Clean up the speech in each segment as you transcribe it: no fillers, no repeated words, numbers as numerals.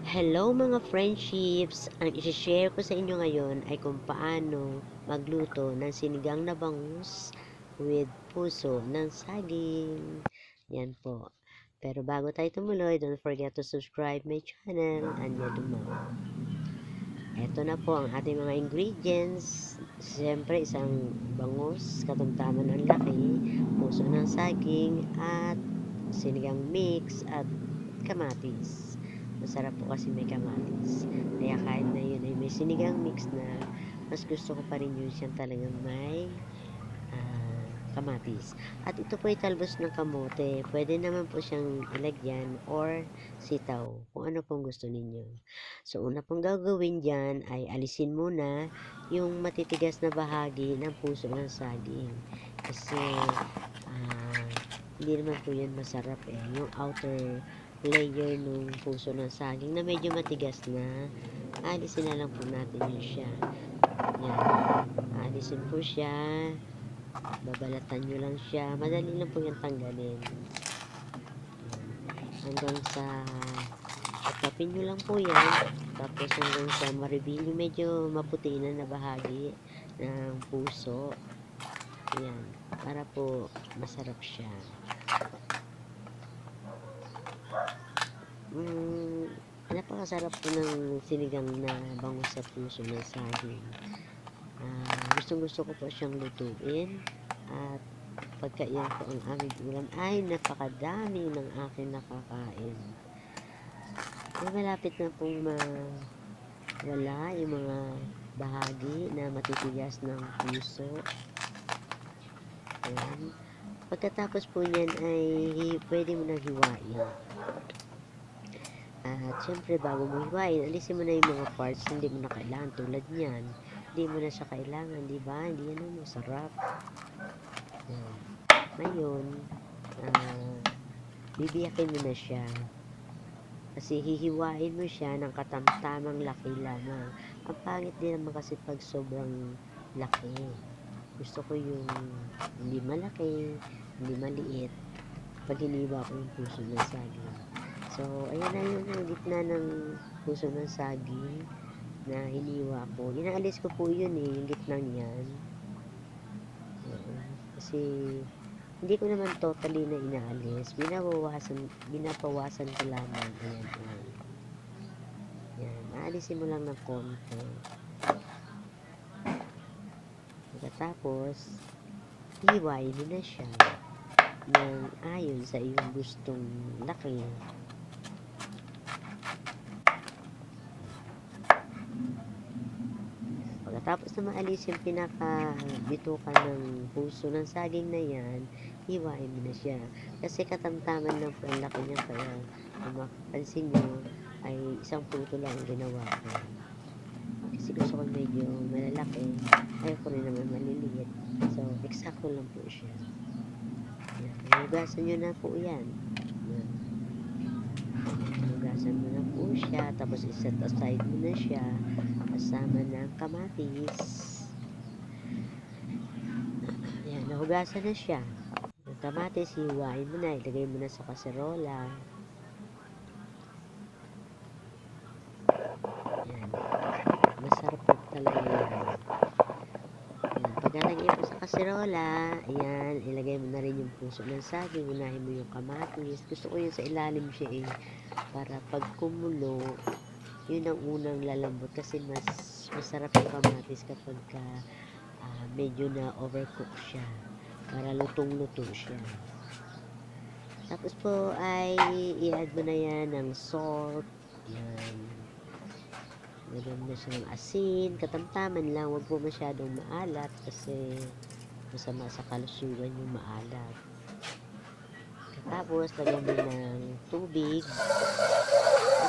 Hello mga friendships! Ang isi-share ko sa inyo ngayon ay kung paano magluto ng sinigang na bangus with puso ng saging. Yan po. Pero bago tayo tumuloy, don't forget to subscribe my channel, Anya Dumao. Ito na po ang ating mga ingredients. Siyempre, isang bangus, katamtaman ang laki, puso ng saging, at sinigang mix, at kamatis. Masarap po kasi may kamatis. Kaya kahit na yun ay may sinigang mix na, mas gusto ko pa rin yun siyang talagang may kamatis. At ito po ay talbos ng kamote. Pwede naman po siyang ilagyan or sitaw, kung ano pong gusto ninyo. So, una pong gagawin dyan ay alisin muna yung matitigas na bahagi ng puso ng saging. Kasi, hindi naman po yan masarap eh. Yung outer layer ng puso ng saging na medyo matigas na, alisin na lang po natin yun siya. Yan. Alisin po siya. Babalatan nyo lang siya. Madali lang po yung tanggalin. Hanggang sa tapin nyo lang po yan. Tapos hanggang sa ma-reveal yung medyo maputi na bahagi ng puso. Yan. Para po masarap siya. Napakasarap po ng sinigang na bangus sa puso ng saging. Gustong gusto ko po siyang lutuin. At pagka yan po ang aming ulam ay napakadami ng aking nakakain. Ay malapit na pong mawala yung mga bahagi na matitigas ng puso. Ayan. Pagkatapos po niyan ay pwede mo nang hiwain. At syempre bago mo hiwain, alisin mo na yung mga parts na hindi mo na kailangan tulad niyan. Hindi mo na siya kailangan, di ba? Hindi yan ang masarap. Ayan. Ngayon, bibiyakin mo na siya. Kasi hihiwain mo siya ng katamtamang laki lamang. Ang pangit din naman kasi pag sobrang laki. Gusto ko yung hindi malaki, hindi maliit. Pag hiniwa ko yung puso ng saging. So, ayan na yung gitna ng puso ng saging na hiniwa ko. Inaalis ko po yun eh, yung gitnang yan. Kasi hindi ko naman totally na inaalis. Binabawasan ko lamang. Ayan, ayan. Yan, aalisin mo lang ng konti. Pagkatapos, hiwain mo na siya ng ayon sa iyong gustong laki. Pagkatapos na maalis yung pinaka-bitukan ng puso ng saging na yan, hiwain mo na siya. Kasi katamtaman lang po ang laki niya, kaya kung mapapansin nyo, ay isang puto lang ang ginawa ko. Kasi gusto ko medyo malalaki, ayoko rin naman maliliit. So, eksakto lang po siya. Yan. Hugasan nyo na po yan. Yan. Hugasan mo na po siya, tapos iset aside mo na siya kasama ng kamatis. Yan, nahugasan na siya. Yung kamatis, hiwain mo na, ilagay mo na sa kaserola. Yan. Masarap po talaga yan. Yan. Pagkalagay mo sa kaserola, ayan, ilagay mo na rin yung puso ng saging, unahin mo yung kamatis. Gusto ko yun sa ilalim siya eh, para pag kumulo, yun ang unang lalambot kasi mas masarap yung kamatis kapag medyo na overcook siya, para lutong-luto siya. Tapos po ay i-add mo na yan ng salt. Yan. Lagyan mo na siya ng asin. Katamtaman lang. Huwag po masyadong maalat kasi masama sa kalusugan yung maalat. Tapos lagyan mo ng tubig.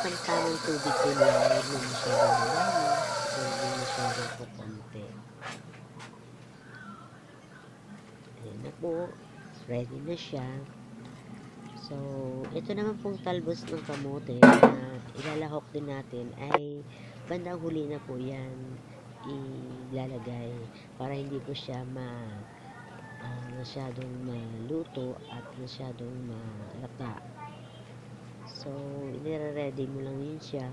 Katamtamang tubig din yan. Huwag mo masyadong marami. Huwag mo masyadong kukunti. Ayan na po. Ready na siya. So, ito naman pong talbos ng kamote na ilalahok din natin ay bandang huli na po yan ilalagay para hindi po siya masyadong maluto at masyadong malata. So, nire-ready mo lang yun siya.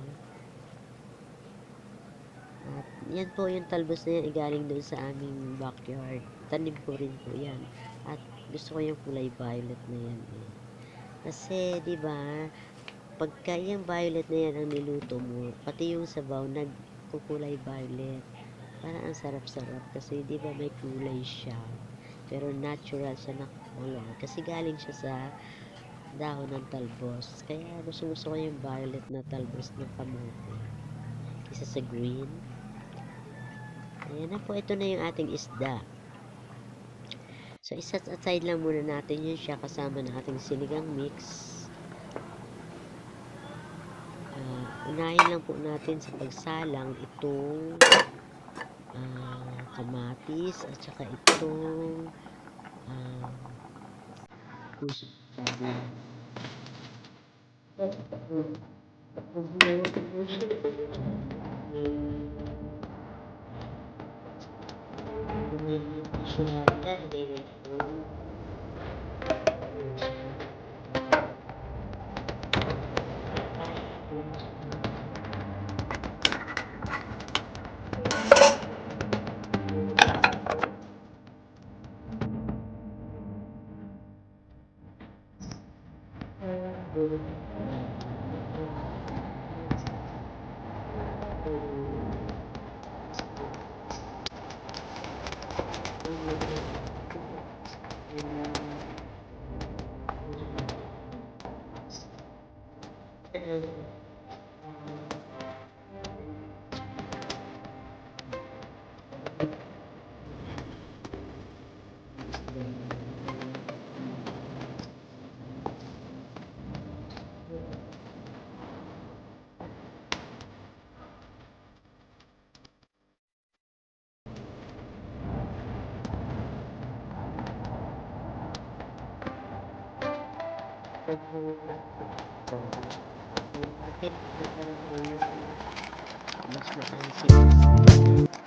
At yan po yung talbos na yan, galing doon sa aming backyard. Tanim ko rin po yan. At gusto ko yung kulay violet na yan eh. Kasi, di ba, pagka yung violet na yan ang niluto mo, pati yung sabaw nagkukulay violet. Parang ang sarap-sarap kasi di ba may kulay siya. Pero natural siya na color. Kasi galing siya sa dahon ng talbos. Kaya gusto ko yung violet na talbos ng kamote. Kisa sa green. Ayan na po, ito na yung ating isda. So, iset aside lang muna natin yun siya kasama ng ating sinigang mix. Unahin lang po natin sa pagsalang itong kamatis at saka itong puso. Mas maansin.